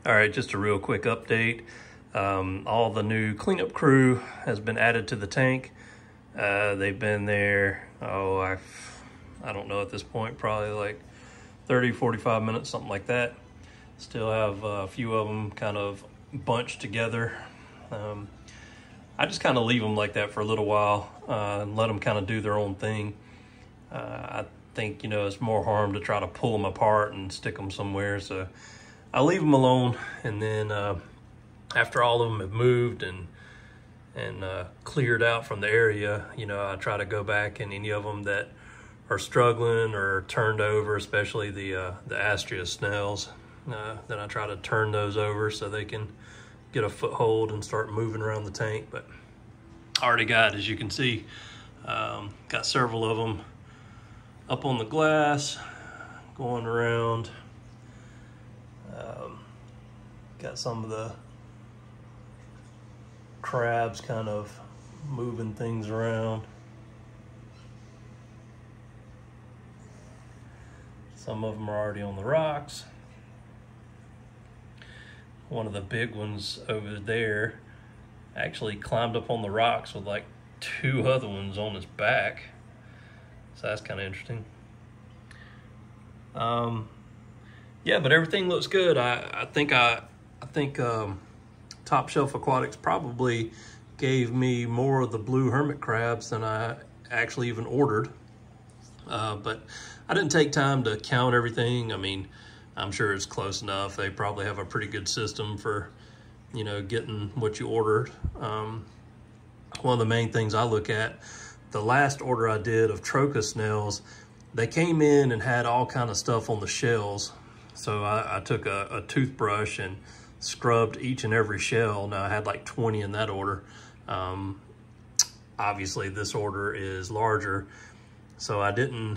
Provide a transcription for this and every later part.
All right, just a real quick update. All the new cleanup crew has been added to the tank. They've been there, I don't know at this point, probably like 30, 45 minutes, something like that. Still have a few of them kind of bunched together. I just kind of leave them like that for a little while and let them kind of do their own thing. I think, it's more harm to try to pull them apart and stick them somewhere. So I leave them alone, and then after all of them have moved and cleared out from the area, I try to go back, and any of them that are struggling or turned over, especially the Astrea snails, then I try to turn those over so they can get a foothold and start moving around the tank. But I already got, as you can see, got several of them up on the glass, going around. Got some of the crabs kind of moving things around. Some of them are already on the rocks. One of the big ones over there actually climbed up on the rocks with like two other ones on his back. So that's kind of interesting. Yeah, but everything looks good. I think Top Shelf Aquatics probably gave me more of the blue hermit crabs than I actually even ordered. But I didn't take time to count everything. I mean, I'm sure it's close enough. They probably have a pretty good system for, getting what you ordered. One of the main things I look at, the last order I did of Trochus snails, they came in and had all kind of stuff on the shells. So I took a toothbrush and scrubbed each and every shell. Now I had like 20 in that order. Obviously this order is larger, so I'm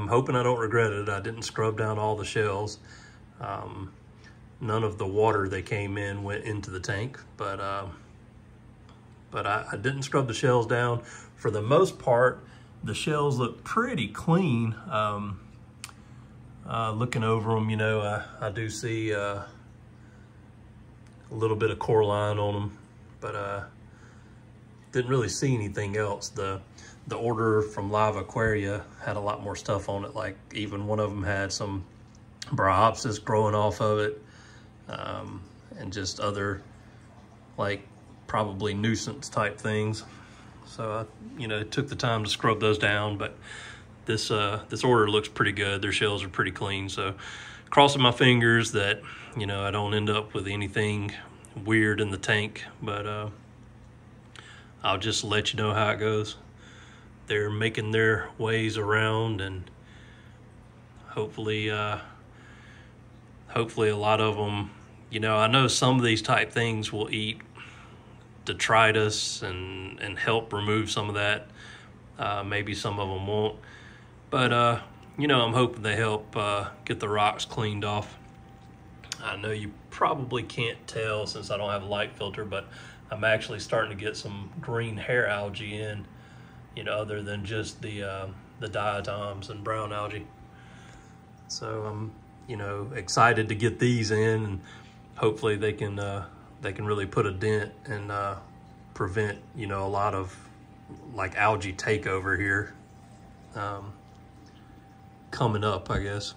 hoping I don't regret it. I didn't scrub down all the shells. None of the water they came in went into the tank, but I didn't scrub the shells down. For the most part, the shells look pretty clean. Looking over them, I do see a little bit of coralline on them, but didn't really see anything else. The order from Live Aquaria had a lot more stuff on it. Like even one of them had some Bryopsis growing off of it, and just other like probably nuisance type things. So I, took the time to scrub those down, but this order looks pretty good. Their shells are pretty clean. So crossing my fingers that, I don't end up with anything weird in the tank, but I'll just let you know how it goes. They're making their ways around, and hopefully a lot of them, I know some of these type things will eat detritus and help remove some of that. Maybe some of them won't, but I'm hoping they help get the rocks cleaned off. I know you probably can't tell since I don't have a light filter, but I'm actually starting to get some green hair algae in, other than just the diatoms and brown algae. So I'm, excited to get these in, and hopefully they can really put a dent and prevent, a lot of like algae takeover here coming up, I guess.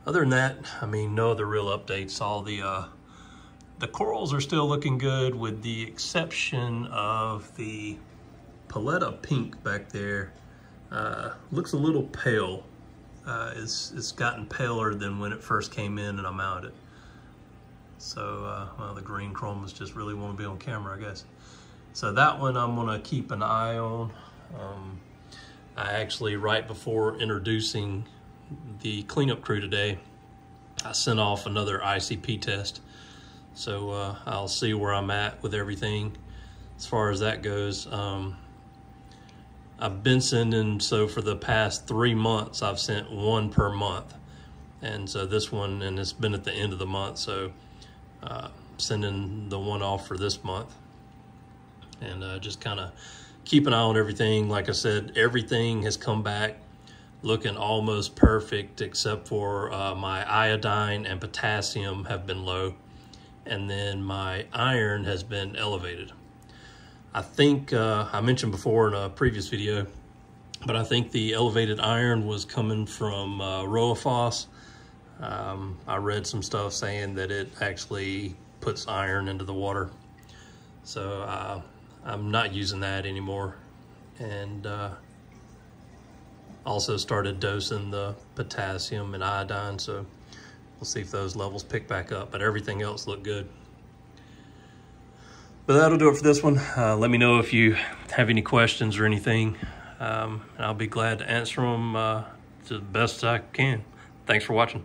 Other than that, I mean, no other real updates. All the corals are still looking good, with the exception of the Paletta pink back there. Looks a little pale. It's gotten paler than when it first came in and I mounted it. So, well, the green chromas just really want to be on camera, I guess. So that one I'm gonna keep an eye on. I actually, right before introducing the cleanup crew today, I sent off another ICP test. So I'll see where I'm at with everything as far as that goes. I've been sending, so for the past 3 months, I've sent one per month. And so this one, and it's been at the end of the month, so sending the one off for this month. And just kind of keep an eye on everything. Like I said, everything has come back looking almost perfect, except for my iodine and potassium have been low, and then my iron has been elevated. I think I mentioned before in a previous video, but I think the elevated iron was coming from Rowaphos. I read some stuff saying that it actually puts iron into the water. So I'm not using that anymore. And also started dosing the potassium and iodine, so we'll see if those levels pick back up, but everything else looked good. But that'll do it for this one. Let me know if you have any questions or anything, and I'll be glad to answer them to the best I can. Thanks for watching.